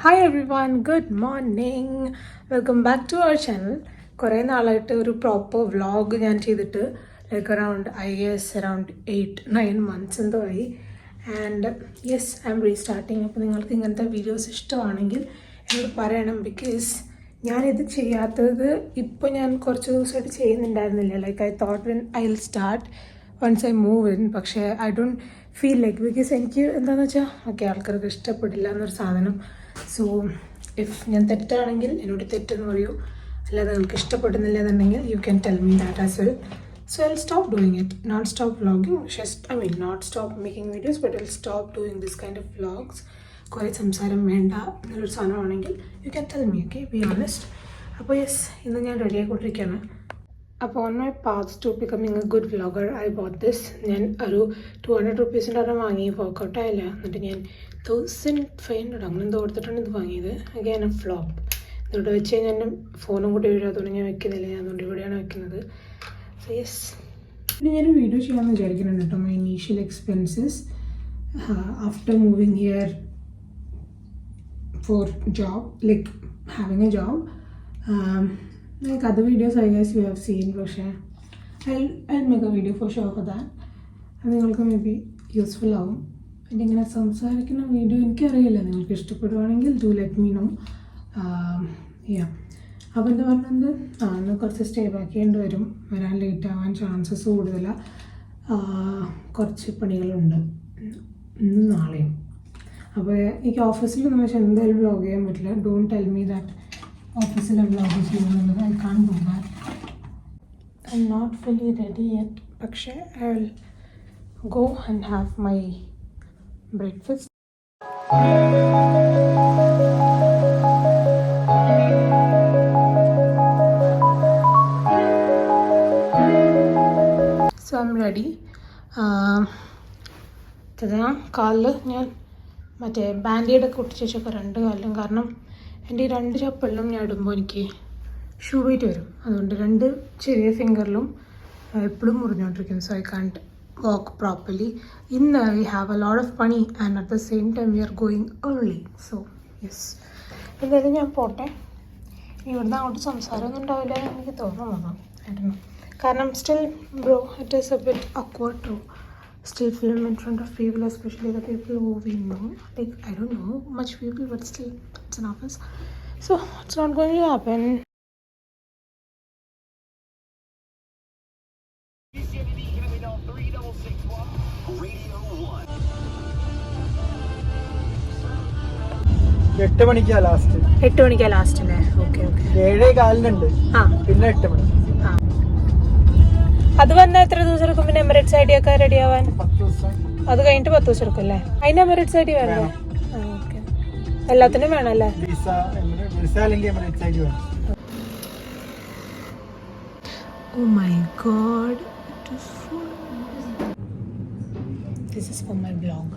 Hi everyone, good morning. Welcome back to our channel. കുറേ നാളായിട്ട് ഒരു proper vlog ഞാൻ ചെയ്തിട്ട് അറൗണ്ട് 8-9 months എന്തോ ആയി. And yes, I M restarting. അപ്പോൾ നിങ്ങൾക്ക് ഇങ്ങനത്തെ വീഡിയോസ് ഇഷ്ടമാണെങ്കിൽ എന്നോട് പറയണം. ബിക്കോസ് ഞാനിത് ചെയ്യാത്തത് ഇപ്പോൾ ഞാൻ കുറച്ച് ദിവസമായിട്ട് ചെയ്യുന്നുണ്ടായിരുന്നില്ല. Like I thought I will start once I move in. പക്ഷേ I don't feel like, because എനിക്ക് എന്താണെന്ന് വെച്ചാൽ ഓക്കെ ആൾക്കാർക്ക് ഇഷ്ടപ്പെടില്ല എന്നൊരു സാധനം. സോ ഇഫ് ഞാൻ തെറ്റാണെങ്കിൽ എന്നോട് തെറ്റെന്ന് പറയൂ. അല്ലാതെ നിങ്ങൾക്ക് ഇഷ്ടപ്പെടുന്നില്ല എന്നുണ്ടെങ്കിൽ U can tell me that as well. So I'll stop doing it, not stop vlogging, not stop making videos, but I'll stop doing this kind of vlogs. കുറേ സംസാരം വേണ്ട എന്നൊരു സാധനമാണെങ്കിൽ you can tell me, okay, be honest. അപ്പോൾ yes, ഇന്ന് ഞാൻ ready ആയിക്കൊണ്ടിരിക്കുകയാണ്. അപ്പോൾ on my path to becoming a good vlogger I bought this. ഞാൻ ഒരു 200 rupees വാങ്ങി, വർക്കൗട്ട് ആയില്ല. എന്നിട്ട് ഞാൻ 1500 അങ്ങനെ എന്തോ കൊടുത്തിട്ടാണ് ഇത് വാങ്ങിയത്. Again A flop. എന്നിട്ട് വെച്ച് കഴിഞ്ഞാൽ എൻ്റെ ഫോണും കൂടി വീഴാത്തതുകൊണ്ട് ഞാൻ വെക്കുന്നില്ല. ഞാൻ അതുകൊണ്ട് ഇവിടെയാണ് വെക്കുന്നത്. സോ യെസ്, പിന്നെ ഞാനൊരു വീഡിയോ ചെയ്യാമെന്ന് വിചാരിക്കുന്നുണ്ട് കേട്ടോ. My initial expenses after moving here for job, like having A job. Like other videos I guess you have seen, പക്ഷേ I'll make a video for sure for that. അത് നിങ്ങൾക്ക് may be useful ആവും. പിന്നെ ഇങ്ങനെ സംസാരിക്കുന്ന video എനിക്കറിയില്ല, നിങ്ങൾക്ക് ഇഷ്ടപ്പെടുവാണെങ്കിൽ ഡു ലെറ്റ് മീ നോ. യാ, അപ്പോൾ എന്താ പറഞ്ഞത്, ഇന്ന് കുറച്ച് സ്റ്റേ ബാക്ക് ചെയ്യേണ്ടി വരും. വരാൻ ലേറ്റ് ആവാൻ ചാൻസസ് കൂടുതലാണ്. കുറച്ച് പണികളുണ്ട് ഇന്നും നാളെയും. അപ്പോൾ എനിക്ക് ഓഫീസിൽ നമ്മൾ എന്തായാലും വ്ലോഗ് ചെയ്യാൻ പറ്റില്ല. ഡോണ്ട് ടെൽ മീ ദാറ്റ് ഓഫീസിലെ വ്ലോഗ് ചെയ്യുന്നത്. I can't do that. I am not fully ready yet. പക്ഷേ I will go and have my breakfast. So I am ready. കാലിൽ ഞാൻ മറ്റേ ബാൻഡേഡൊക്കെ ഒട്ടിച്ച് വെച്ചൊക്കെ 2 കാലിലും. കാരണം എൻ്റെ ഈ 2 ചപ്പലിലും ഞാൻ ഇടുമ്പോൾ എനിക്ക് ഷൂ വെയിറ്റ് വരും. അതുകൊണ്ട് 2 ചെറിയ ഫിംഗറിലും എപ്പോഴും മുറിഞ്ഞുകൊണ്ടിരിക്കും. So I can't walk properly. ഇന്ന് we have a lot of പണി and at the same time we are going early. So yes, എന്തായാലും ഞാൻ പോട്ടെ. ഇവിടുന്ന് അങ്ങോട്ട് സംസാരമൊന്നും ഉണ്ടാവില്ല എന്ന് എനിക്ക് തോന്നുന്നു. കാരണം still bro, it is A bit awkward to still film in front of people, especially the people who we know. Like I don't know much people, but still it's an office, so it's not going to happen. എട്ട് മണിക്കാ last അല്ലേ? Okay okay. 7:15 പിന്നെ 8 മണി. അത് വന്നാൽ എത്ര ദിവസം എടുക്കും? പിന്നെ എമിറേറ്റ്സ് ഐ ഡി ഒക്കെ റെഡി ആവാൻ 10 ദിവസം. അത് കഴിഞ്ഞിട്ട് 10 ദിവസം എടുക്കും അല്ലേ? അതിന് എമിറേറ്റ്സ് ഐ ഡി വേണ്ടേ? ഓക്കെ, എല്ലാത്തിനും വേണം അല്ലേ? വിസ അല്ലെങ്കിൽ എമിറേറ്റ്സ് ഐ ഡി വേണം. Oh my god, this is for my blog.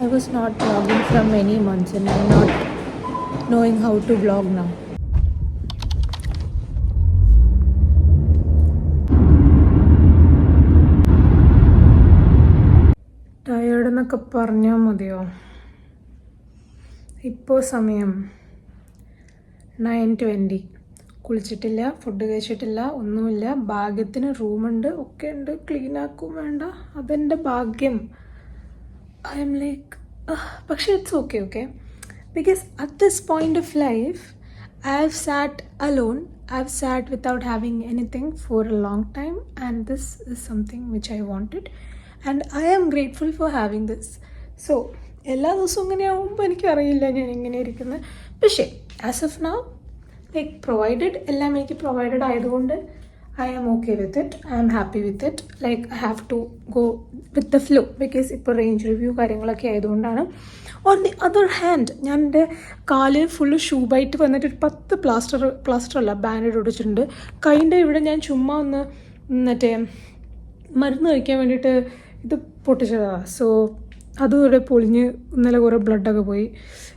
I was not vlogging from many months and I'm not knowing how to vlog now. Tired എന്നൊക്കെ പറഞ്ഞാൽ മതിയോ? ഇപ്പോൾ സമയം 9:20. കുളിച്ചിട്ടില്ല, ഫുഡ് കഴിച്ചിട്ടില്ല, ഒന്നുമില്ല. ഭാഗ്യത്തിന് റൂമുണ്ട്, ഒക്കെ ഉണ്ട്. ക്ലീൻ ആക്കും വേണ്ട, അതെൻ്റെ ഭാഗ്യം. I am like, പക്ഷേ it's okay. Because at this point of life, I have sat alone. I have sat without having anything for a long time. And this is something which I wanted. And I am grateful for having this. So, എല്ലാ ദിവസവും ഇങ്ങനെ ആകുമ്പോൾ എനിക്കറിയില്ല ഞാൻ എങ്ങനെ ഇരിക്കുന്നത്. പക്ഷേ as of now, like provided, എല്ലാം എനിക്ക് പ്രൊവൈഡഡ് ആയതുകൊണ്ട് I am okay with it. I am happy with it. Like I have to go with the flow because ഇപ്പോൾ റേഞ്ച് റിവ്യൂ കാര്യങ്ങളൊക്കെ ആയതുകൊണ്ടാണ്. ഓൺ ദി അതർ ഹാൻഡ്, ഞാൻ എൻ്റെ കാല് full shoe byte വന്നിട്ട് 10 പ്ലാസ്റ്ററല്ല ബാൻഡേഡ് ഒടിച്ചിട്ടുണ്ട്. കൈൻ്റെ ഇവിടെ ഞാൻ ചുമ്മാ ഒന്ന് മറ്റേ മരുന്ന് കഴിക്കാൻ വേണ്ടിയിട്ട് ഇത് പൊട്ടിച്ചതാണ്. സോ അതും ഇവിടെ പൊളിഞ്ഞ് ഇന്നലെ കുറേ ബ്ലഡൊക്കെ പോയി.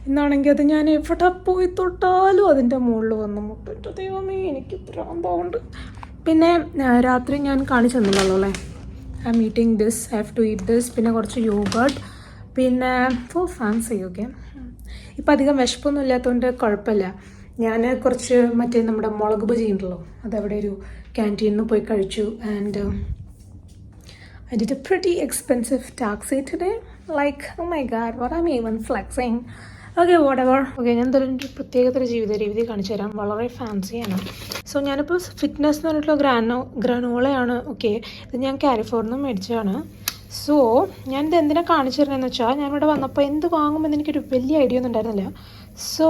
ഇന്നാണെങ്കിൽ അത് ഞാൻ എവിടെ പോയി തൊട്ടാലും അതിൻ്റെ മുകളിൽ വന്ന് മുട്ടിട്ട് ദൈവമേ എനിക്ക് പ്രാന്താവുണ്ട്. പിന്നെ രാത്രി ഞാൻ കാണിച്ചു തന്നില്ലല്ലോ അല്ലേ, I am eating this, I have to eat this. പിന്നെ കുറച്ച് യോഗർട്ട്, പിന്നെ ഫോർ ഫാൻസി. ഓക്കെ, ഇപ്പം അധികം വിശപ്പൊന്നും ഇല്ലാത്തതുകൊണ്ട് കുഴപ്പമില്ല. ഞാൻ കുറച്ച് മറ്റേ നമ്മുടെ മുളക് ബജി ഉണ്ടല്ലോ, അതവിടെ ഒരു ക്യാൻറ്റീനിൽ നിന്ന് പോയി കഴിച്ചു. And I did a pretty expensive taxi today. Like, oh my god, what am I even flexing? Okay, whatever. Okay, ഞാൻ എന്തായാലും ഒരു പ്രത്യേകതര ജീവിത രീതി കാണിച്ചു തരാം. വളരെ ഫാൻസിയാണ്. സോ ഞാനിപ്പോൾ ഫിറ്റ്നസ് എന്ന് പറഞ്ഞിട്ടുള്ള ഗ്രനോളയാണ്. ഓക്കെ, ഇത് ഞാൻ കാലിഫോർണിയ മേടിച്ചതാണ്. സോ ഞാനിത് എന്തിനാണ് കാണിച്ചു തരുന്നതെന്ന് വെച്ചാൽ, ഞാനിവിടെ വന്നപ്പോൾ എന്ത് വാങ്ങുമെന്ന് എനിക്കൊരു വലിയ ഐഡിയ ഒന്നും ഉണ്ടായിരുന്നില്ല. So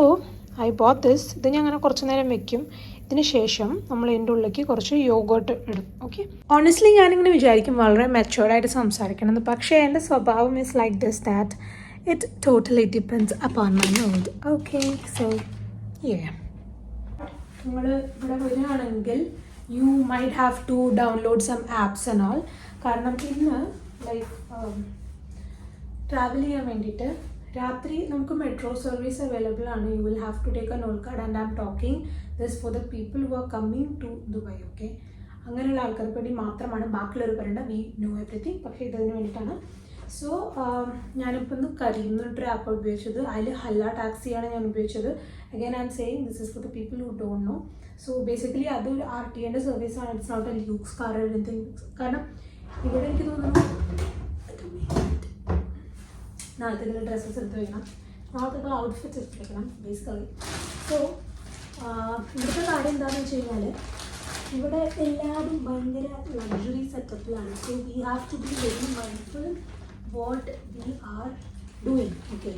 I bought this. ഇത് ഞാൻ അങ്ങനെ കുറച്ച് നേരം വെക്കും. ഇതിന് ശേഷം നമ്മൾ ഇതിൻ്റെ ഉള്ളിലേക്ക് കുറച്ച് യോഗോട്ട് ഇടും. ഓക്കെ, ഓണസ്റ്റ്ലി ഞാനിങ്ങനെ വിചാരിക്കും വളരെ മെച്ചുവേർഡായിട്ട് സംസാരിക്കണമെന്ന്. പക്ഷേ എൻ്റെ സ്വഭാവം is like this that it totally depends upon my mood. Okay, so നിങ്ങൾ ഇവിടെ വരികയാണെങ്കിൽ you might have to download some apps and all. കാരണം ഇന്ന് ലൈക്ക് ട്രാവൽ ചെയ്യാൻ വേണ്ടിയിട്ട് രാത്രി നമുക്ക് മെട്രോ സർവീസ് അവൈലബിൾ ആണ്. You will have to take a Nol card. And I M talking this for the people who are coming to Dubai. Okay, അങ്ങനെയുള്ള ആൾക്കാർക്ക് വേണ്ടി മാത്രമാണ്. ബാക്കിയുള്ളവർ പറയേണ്ട വി നോ എവറിത്തിങ്, പക്ഷേ ഇതിന് വേണ്ടിയിട്ടാണ്. സോ ഞാനിപ്പോൾ ഒന്ന് കരീംന്നൊരു ആപ്പ് ഉപയോഗിച്ചത്. അതിൽ ഹല്ല ടാക്സിയാണ് ഞാൻ ഉപയോഗിച്ചത്. Again I am saying this is for the people who don't know. So basically അതൊരു RTA സർവീസാണ്. It's not a luxe car or anything. കാരണം ഇവിടെ എനിക്ക് തോന്നുന്നു നാളത്തേക്കുള്ള ഡ്രസ്സസ് എടുത്ത് വയ്ക്കണം, നാളത്തേക്കുള്ള ഔട്ട്ഫിറ്റ്സ് എടുത്ത് വയ്ക്കണം ബേസിക്കലി. സോ ഇവിടുത്തെ കാര്യം എന്താണെന്ന് വെച്ച് കഴിഞ്ഞാൽ, ഇവിടെ എല്ലാവരും ഭയങ്കര ലക്ഷറി സെറ്റപ്പിലാണ്. So we have to be very mindful what we are doing. Okay,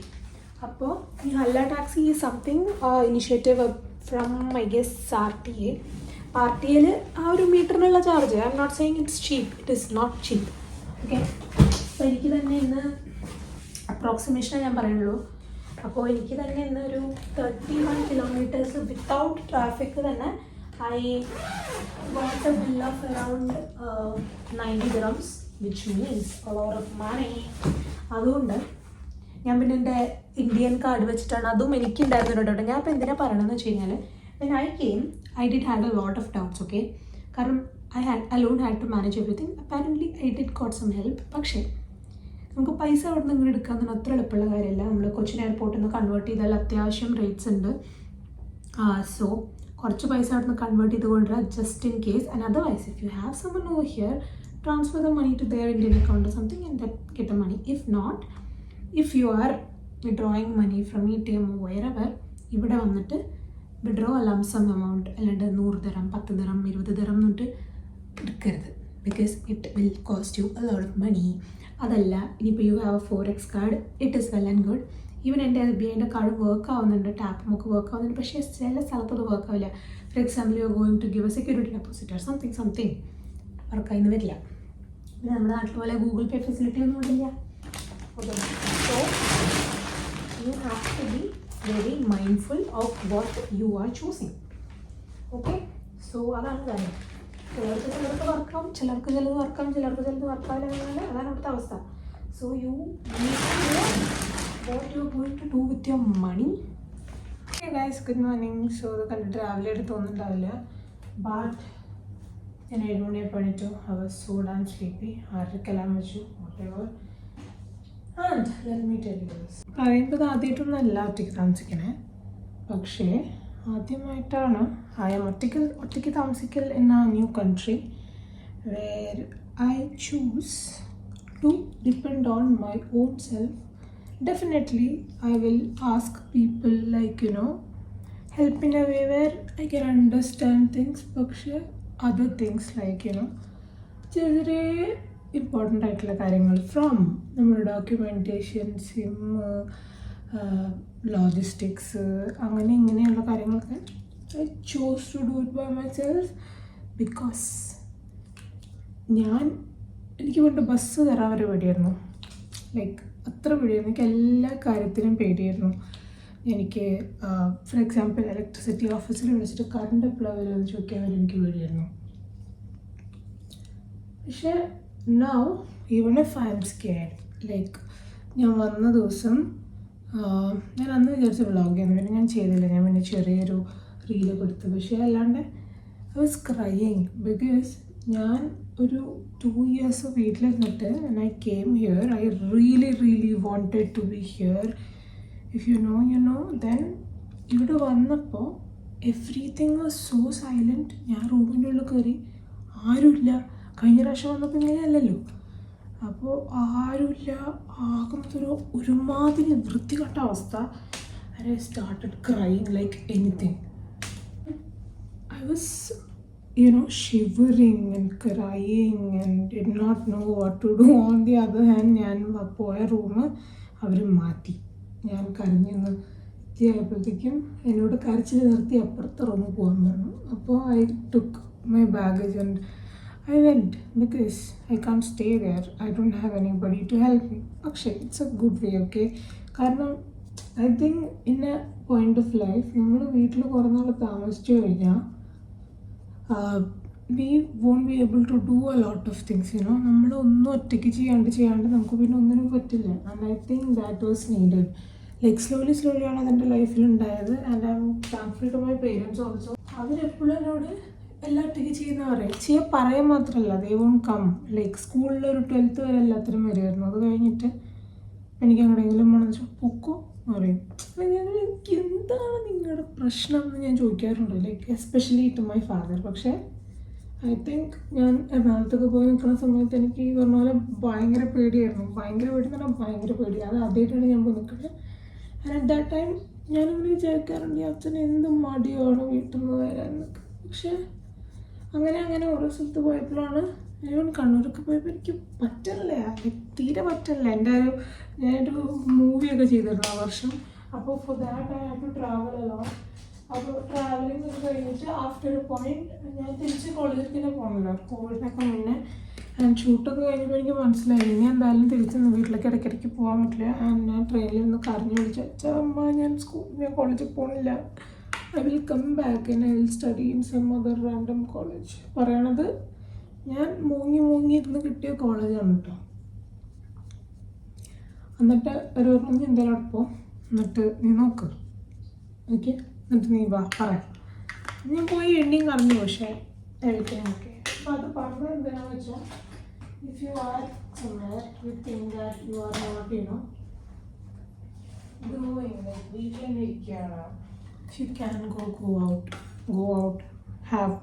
അപ്പോൾ ഈ Hala taxi is something initiative from I guess RTA. RTAയിൽ ആ ഒരു മീറ്ററിനുള്ള charge, I am not saying it's cheap, it is not cheap. Okay, അപ്പോൾ എനിക്ക് തന്നെ ഇന്ന് അപ്രോക്സിമേഷനെ ഞാൻ പറയുള്ളൂ. അപ്പോൾ എനിക്ക് തന്നെ ഇന്ന് ഒരു 31 കിലോമീറ്റേഴ്സ് വിത്തൗട്ട് ട്രാഫിക് തന്നെ I got A bill of around 90 dirhams, which means a lot of money. അതുകൊണ്ട് ഞാൻ പിന്നെ എൻ്റെ ഇന്ത്യൻ കാർഡ് വെച്ചിട്ടാണ്, അതും എനിക്കുണ്ടായിരുന്നു കേട്ടോ. ഞാൻ ഇപ്പോൾ എന്തിനാണ് പറയണമെന്ന് വെച്ച് കഴിഞ്ഞാൽ, when I came, I did have a lot of doubts. Okay, കാരണം I alone had to manage everything. Apparently I did got some help. പക്ഷേ നമുക്ക് പൈസ അവിടെ നിന്ന് ഇങ്ങനെ എടുക്കാമെന്ന് അത്ര എളുപ്പമുള്ള കാര്യമല്ല. നമ്മൾ കൊച്ചിൻ എയർപോർട്ടിൽ നിന്ന് കൺവേർട്ട് ചെയ്താൽ അത്യാവശ്യം റേറ്റ്സ് ഉണ്ട്. സോ കുറച്ച് പൈസ അവിടെ നിന്ന് കൺവേർട്ട് ചെയ്ത് കൊണ്ടുവരാം just in case. And otherwise if you have someone over here, transfer the money to their Indian account or something and that get the money. If not, if you are withdrawing money from ATM or wherever, ഇവിടെ വന്നിട്ട് withdraw a lump sum amount, അല്ലാണ്ട് 100 dirham 10 dirham 20 dirham എന്നിട്ട് എടുക്കരുത്. Because it will cost you a lot of money. അതല്ല, ഇനിയിപ്പോൾ you have a Forex card, it is well and good. Even എൻ്റെ SBIൻ്റെ card work ആവുന്നുണ്ട്, ടാപ്പും ഒക്കെ വർക്ക് ആവുന്നുണ്ട്. പക്ഷേ ചില സ്ഥലത്ത് അത് വർക്ക് ആവില്ല. For example you are going to give a security deposit or something വർക്കായിന്ന് വരില്ല. പിന്നെ നമ്മുടെ നാട്ടിൽ പോലെ ഗൂഗിൾ പേ ഫെസിലിറ്റി ഒന്നും ഇല്ല. So you have to be very mindful of what you are choosing. Okay, so അതാണ് കാര്യം. ചിലർക്ക് വർക്കാവും, ചിലർക്ക് ചിലത് വർക്കാവും, ചിലർക്ക് ചിലത് വർക്കാവില്ല. അതാണ് അവിടുത്തെ അവസ്ഥ. So you what you are going to do with your money. Okay guys, good morning. So ഇത് കണ്ടിട്ട് രാവിലെ ആയിട്ട് തോന്നുന്നുണ്ടാവില്ല, ബട്ട് ഞാൻ 7 മണിയായപ്പോൾ എണീറ്റു. I was so Dan sleepy. 6:30 വെച്ചു whatever. And let me tell you this. പറയുമ്പോൾ ഇത് ആദ്യമായിട്ടൊന്നും അല്ല ഒറ്റയ്ക്ക് താമസിക്കണേ, പക്ഷേ ആദ്യമായിട്ടാണ് ഒറ്റയ്ക്ക് താമസിക്കൽ in a new country where I choose to depend on my own self. Definitely I will ask people like help in a way where I can understand things. പക്ഷേ other things like ചെറിയ important ആയിട്ടുള്ള കാര്യങ്ങൾ from നമ്മുടെ documentation, SIM, logistics, അങ്ങനെ ഇങ്ങനെയുള്ള കാര്യങ്ങളൊക്കെ I chose to do it by myself. Because എനിക്ക് പണ്ട് ബസ് തരാൻ വരെ പേടിയായിരുന്നു. ലൈക്ക് അത്ര പേടിയായിരുന്നു. എനിക്ക് എല്ലാ കാര്യത്തിനും പേടിയായിരുന്നു. എനിക്ക് ഫോർ എക്സാമ്പിൾ ഇലക്ട്രിസിറ്റി ഓഫീസിൽ വിളിച്ചിട്ട് കറണ്ട് എപ്പോഴാണ് വരുമെന്ന് ചോദിക്കാൻ വരെ എനിക്ക് പേടിയായിരുന്നു. പക്ഷേ now even if I am scared, like ഞാൻ വന്ന ദിവസം ഞാൻ അന്ന് വിചാരിച്ച വ്ളോഗ് ചെയ്യുന്നു, പിന്നെ ഞാൻ ചെയ്തില്ല. ഞാൻ പിന്നെ ചെറിയൊരു റീലൊക്കെ എടുത്തു. പക്ഷേ അല്ലാണ്ട് ഐ വാസ് ക്രൈയിങ് ബിക്കോസ് ഞാൻ ഒരു 2 years വീട്ടിലിരുന്നിട്ട് and I came here. I really wanted to be here. If you know then ഇവിടെ വന്നപ്പോൾ എവ്രിതിങ് വാസ് സോ സൈലൻറ്റ്. ഞാൻ റൂമിൻ്റെ ഉള്ളിൽ കയറി, ആരുമില്ല. കഴിഞ്ഞ പ്രാവശ്യം വന്നപ്പോൾ ഇങ്ങനെയല്ലല്ലോ. അപ്പോൾ ആരുമില്ല, ആകുന്നതൊരു ഒരുമാതിരി വൃത്തികെട്ട അവസ്ഥ. And I started crying like anything. I was, shivering and crying and did not know what to do. On the other hand, ഞാൻ പോയ റൂം അവർ മാറ്റി. ഞാൻ കരഞ്ഞെന്ന് എത്തിയപ്പോഴത്തേക്കും എന്നോട് കരച്ചിൽ നിർത്തി അപ്പുറത്തെ റൂമിൽ പോകാൻ പറഞ്ഞു. അപ്പോൾ I took my baggage and I went because I can't stay there. I don't have anybody to help me. പക്ഷേ it's a good way, okay? കാരണം I think in a point of life നമ്മൾ വീട്ടിൽ കുറേ നാൾ താമസിച്ചു കഴിഞ്ഞാൽ we won't be able to do a lot of things, നമ്മൾ ഒന്നും ഒറ്റയ്ക്ക് ചെയ്യാണ്ട് നമുക്ക് പിന്നെ ഒന്നിനും പറ്റില്ല. And I think that was needed. Like slowly ആണ് അതെൻ്റെ ലൈഫിലുണ്ടായത്. And I am thankful to my parents also. അവരെപ്പോഴും എന്നോട് എല്ലാം ഒറ്റയ്ക്ക് ചെയ്യുന്ന പറയാൻ മാത്രമല്ല, ദേ വോണ്ട് കം. ലൈക്ക് സ്കൂളിൽ ഒരു 12th വരെ എല്ലാത്തിനും വരുമായിരുന്നു. അത് കഴിഞ്ഞിട്ട് എനിക്ക് എങ്ങനെയെങ്കിലും വേണമെന്ന് വെച്ചാൽ പൊക്കോ എന്ന് പറയും. എനിക്ക് എന്താണ് നിങ്ങളുടെ പ്രശ്നം എന്ന് ഞാൻ ചോദിക്കാറുണ്ട്, like especially to my father. പക്ഷേ ഐ തിങ്ക് ഞാൻ എറണാകുളത്തൊക്കെ പോയി നിൽക്കുന്ന സമയത്ത് എനിക്ക് ഈ പറഞ്ഞ പോലെ ഭയങ്കര പേടിയായിരുന്നു. ഭയങ്കര പേടി. അത് ആദ്യമായിട്ടാണ് ഞാൻ പോയി നിൽക്കുന്നത്. ആൻഡ് അറ്റ് ദാറ്റ് ടൈം ഞാനിങ്ങനെ വിചാരിക്കാറുണ്ട്, ഈ അച്ഛൻ എന്ത് മടിയാണ് വീട്ടിൽ നിന്ന് വരാനൊക്കെ. പക്ഷേ അങ്ങനെ ഓരോ സ്ഥലത്ത് പോയപ്പോഴാണ്, ഞാൻ കണ്ണൂരൊക്കെ പോയപ്പോൾ എനിക്ക് തീരെ പറ്റില്ല. ഞാനൊരു മൂവിയൊക്കെ ചെയ്തിരുന്നു ആ വർഷം. അപ്പോൾ for that I have to travel a lot. അപ്പോൾ ട്രാവലിംഗ് ഒക്കെ കഴിഞ്ഞിട്ട് ആഫ്റ്റർ എ പോയിന്റ് ഞാൻ തിരിച്ച് കോളേജിലേക്ക് തന്നെ പോകുന്നില്ല, കോവിഡിനൊക്കെ മുന്നേ. ആൻഡ് ഷൂട്ടൊക്കെ കഴിഞ്ഞപ്പോൾ എനിക്ക് മനസ്സിലായി ഇനി എന്തായാലും തിരിച്ച് വീട്ടിലേക്ക് ഇടയ്ക്കിടയ്ക്ക് പോകാൻ പറ്റില്ല. ആൻഡ് ഞാൻ ട്രെയിനിൽ നിന്ന് കരഞ്ഞു വിളിച്ചു, അമ്മ ഞാൻ കോളേജിൽ പോകുന്നില്ല, I will come back and I will study in some other random college. പറയണത് ഞാൻ മൂങ്ങി ഇരുന്ന് കിട്ടിയ കോളേജാണ് കേട്ടോ. എന്നിട്ട് ഒരു പറഞ്ഞു എന്തായാലും അവിടെ പോ, എന്നിട്ട് നീ നോക്ക്, ഓക്കെ, എന്നിട്ട് നീ പറയാം. ഞാൻ പോയി എണ്ണിയും കറഞ്ഞു. പക്ഷേ എവിടെയും ഓക്കെ. അപ്പോൾ അത് പറഞ്ഞത് എന്താണെന്ന് വെച്ചാൽ, if you are somewhere you think that you are not doing like വീട്ടിലിരിക്കുകയാണ്, you can go out, have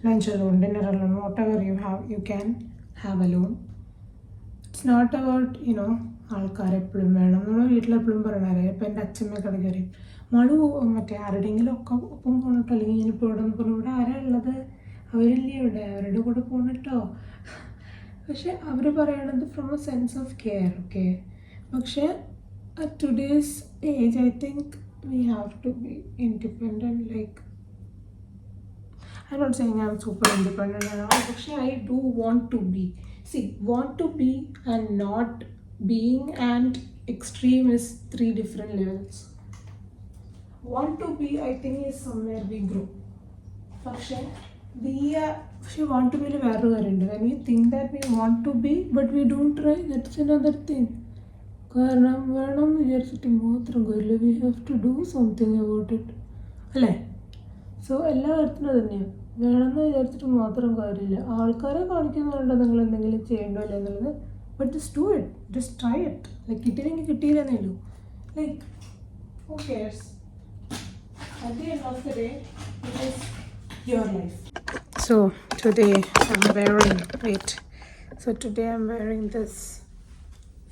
lunch alone, dinner alone, whatever you can have alone. It's not about ആൾക്കാർ എപ്പോഴും വേണം. നമ്മൾ വീട്ടിലെപ്പോഴും പറയണേ. ഇപ്പം എൻ്റെ അച്ഛമ്മയൊക്കെ കയറി മഴ മറ്റേ ആരുടെയെങ്കിലും ഒക്കെ ഒപ്പം പോകണട്ടോ, അല്ലെങ്കിൽ ഞാനിപ്പോൾ ഇവിടെ നിന്ന് പറഞ്ഞു, ഇവിടെ ആരാ ഉള്ളത്, അവരില്ലേ ഇവിടെ, അവരുടെ കൂടെ പോകണട്ടോ. പക്ഷെ അവർ പറയണത് from a sense of care, okay? പക്ഷേ at today's age I think we have to be independent. Like, I'm not saying I'm super independent and all, but I do want to be. Want to be and not being and extreme is 3 different levels. Want to be, I think, is somewhere we grow. പക്ഷേ want to be വേറൊരു കാര്യമുണ്ട്. when we think that we want to be but we don't try, that's another thing. കാരണം വേണം എന്ന് വിചാരിച്ചിട്ട് മാത്രം കാര്യമില്ല, we have to do something about it, അല്ലേ? സോ എല്ലാ കാര്യത്തിനും തന്നെയാണ്, വേണമെന്ന് വിചാരിച്ചിട്ട് മാത്രം കാര്യമില്ല. ആൾക്കാരെ കാണിക്കുന്നുണ്ടോ നിങ്ങൾ എന്തെങ്കിലും ചെയ്യണ്ടോ അല്ലേ എന്നുള്ളത്, but just do it, just try it. Like കിട്ടിയില്ലെങ്കിൽ കിട്ടിയില്ലെന്നേ ഉള്ളൂ. Like who cares? At the end of the day it is your life. So today I am wearing this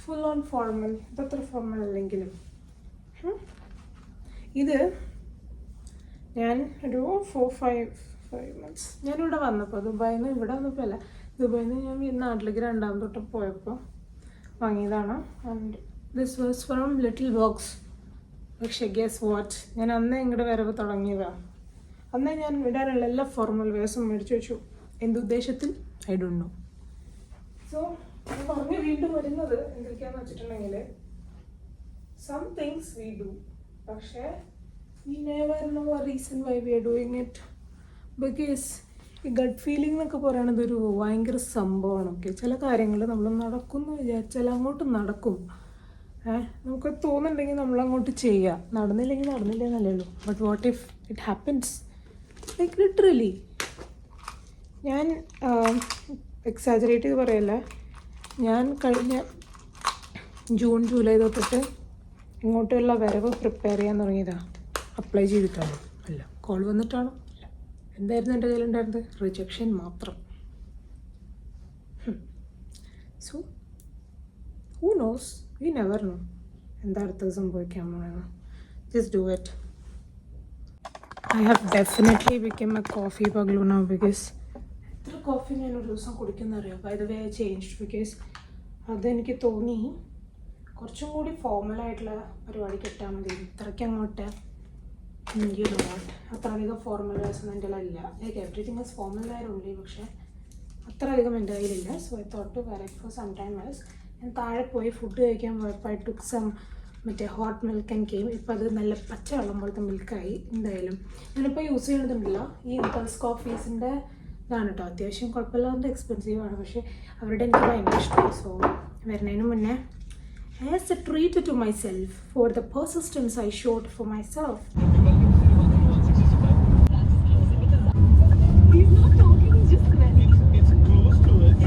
full on formal. ഇതത്ര ഫോർമൽ അല്ലെങ്കിലും ഇത് ഞാൻ ഒരു 4-5 months ഞാനിവിടെ വന്നപ്പോൾ, ദുബായിൽ നിന്ന് ഇവിടെ വന്നപ്പോൾ അല്ല, ദുബായിൽ നിന്ന് ഞാൻ നാട്ടിലേക്ക് 2ാം തൊട്ട് പോയപ്പോൾ വാങ്ങിയതാണ്. And this was from little box. പക്ഷേ ഗെസ് വാട്ട്, ഞാൻ അന്നേ ഇങ്ങോട്ട് വരവ് തുടങ്ങിയതാണ്. അന്നേ ഞാൻ ഇടാനുള്ള എല്ലാ ഫോർമൽ വേഴ്സും മേടിച്ചു വെച്ചു. എന്തുദ്ദേശത്തിൽ ഐ ഡോണ്ട് നോ. സോ ഞാൻ പറഞ്ഞ് വീണ്ടും വരുന്നത് എന്തൊക്കെയാന്ന് വെച്ചിട്ടുണ്ടെങ്കിൽ, സം തിങ്സ് വി ഡു, പക്ഷേ we never know a reason why we are doing it. Because ഈ ഗട്ട് ഫീലിംഗ് എന്നൊക്കെ പറയണത് ഒരു ഭയങ്കര സംഭവമാണ്. ഓക്കെ, ചില കാര്യങ്ങൾ നമ്മൾ നടക്കുമെന്ന് വിചാരിച്ചാൽ അങ്ങോട്ട് നടക്കും. നമുക്ക് തോന്നുന്നുണ്ടെങ്കിൽ നമ്മളങ്ങോട്ട് ചെയ്യുക, നടന്നില്ലെങ്കിൽ നടന്നില്ല എന്നല്ലേ ഉള്ളൂ. But what if it happens, like literally. ഞാൻ എക്സാജറേറ്റ് ചെയ്ത് പറയല്ല, ഞാൻ കഴിഞ്ഞ ജൂൺ ജൂലൈ തൊട്ടിട്ട് ഇങ്ങോട്ടുള്ള വരവ് പ്രിപ്പയർ ചെയ്യാൻ തുടങ്ങിയതാണ്. അപ്ലൈ ചെയ്തിട്ടാണോ? അല്ല. കോൾ വന്നിട്ടാണോ? അല്ല. എന്തായിരുന്നു എൻ്റെ കയ്യിലുണ്ടായിരുന്നത്? റിജക്ഷൻ മാത്രം. So who knows, we never know എന്താ അടുത്തത് സംഭവിക്കാൻ പോകുന്നത്. Just do it. I have definitely become a coffee പഗ്ലു നൗ ബിക്കോസ് എത്ര കോഫി ഞാൻ ഒരു ദിവസം കുടിക്കുന്ന അറിയാം. By the way I changed because അതെനിക്ക് തോന്നി കുറച്ചും കൂടി ഫോർമലായിട്ടുള്ള പരിപാടി കിട്ടാൻ മതി. ഇത്രയ്ക്ക് അങ്ങോട്ട് അത്ര അധികം ഫോർമൽ വേഴ്സൊന്നും എൻ്റെ കയ്യിലില്ല. Like everything is formal wear ഉള്ളി, പക്ഷേ അത്ര അധികം എൻ്റെ കയ്യിലില്ല. So I thought to wear it for some time else. ഞാൻ താഴെ പോയി ഫുഡ് കഴിക്കാൻ പോയപ്പോൾ ഐ ടുക്ക് സം മറ്റേ ഹോട്ട് മിൽക്ക് ആൻഡ് കെയിം. ഇപ്പോൾ അത് നല്ല പച്ച വെള്ളം പോലത്തെ മിൽക്കായി. എന്തായാലും ഞാനിപ്പോൾ യൂസ് ചെയ്യുന്നതുണ്ടല്ലോ ഈ ഇമ്പൾസ് കോഫീസിൻ്റെ ഇതാണ് കേട്ടോ. അത്യാവശ്യം കുഴപ്പമില്ലാതെ എക്സ്പെൻസീവാണ്, പക്ഷേ അവരുടെ എനിക്ക് ഭയങ്കര ഇഷ്ടമാണ്. സോ വരുന്നതിന് മുന്നേ as a treat to myself for the persistence I showed for myself. He's not talking, he's just sweating. It's close to it.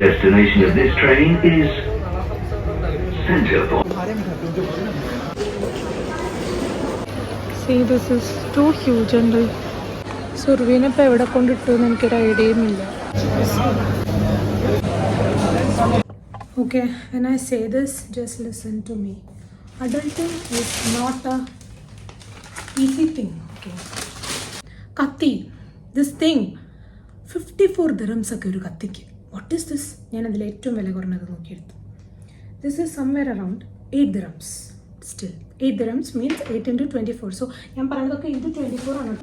Destination of this train is Centerport. See, this is too huge and സുർവീനെ ഇപ്പോൾ എവിടെ കൊണ്ടിട്ടു എന്ന് എനിക്കൊരു ഐഡിയയും ഇല്ല. Okay, when I say this, just listen to me. Adulting is not a easy thing. Okay. കത്തി, this thing, 54 dirhams ഒക്കെ ഒരു കത്തിക്ക്. What is this? ഞാൻ അതിൽ ഏറ്റവും വില കുറഞ്ഞത് നോക്കിയെടുത്തു. This is somewhere around 8 dirhams. Still 8 dirhams means 8 into 24. So ഞാൻ പറയുന്നതൊക്കെ into 24 ആണ്.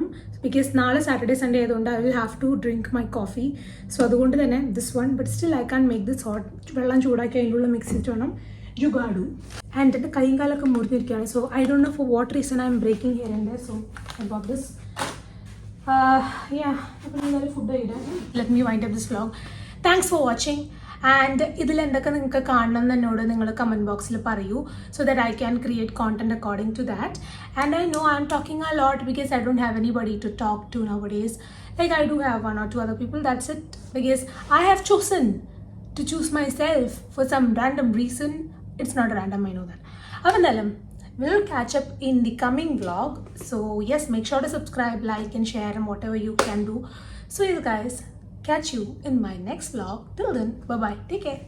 ബിക്കോസ് നാളെ സാറ്റർഡേ സൺഡേ ആയതുകൊണ്ട് I will have to drink my coffee. So അതുകൊണ്ട് തന്നെ this one, but still I can make this hot. വെള്ളം ചൂടാക്കി അതിൻ്റെ ഉള്ളിൽ മിക്സ് ചെയ്തിട്ട് വേണം ജുഗാഡു. ആൻഡ് എൻ്റെ കൈയും കാലൊക്കെ മുറിഞ്ഞിരിക്കുകയാണ്. So I don't know for what reason I am breaking here and there. So I bought this. അപ്പോൾ ഞാൻ ഫുഡ് കഴിക്കാം. Let me wind up this vlog. Thanks for watching. And ഇതിൽ എന്തൊക്കെ നിങ്ങൾക്ക് കാണണം എന്ന് എന്നോട് നിങ്ങൾ കമൻറ്റ് ബോക്സിൽ പറയൂ, so that I can create content according to that. And I know I M talking a lot because I don't have anybody to talk to nowadays. Like I do have 1 or 2 other people, that's it. Because I have chosen to choose myself for some random reason. It's not random, I know that. Avandalam, we'll catch up in the coming vlog. So yes, make sure to subscribe, like and share and whatever you can do. So you guys, catch you in my next vlog. Till then, bye bye, take care.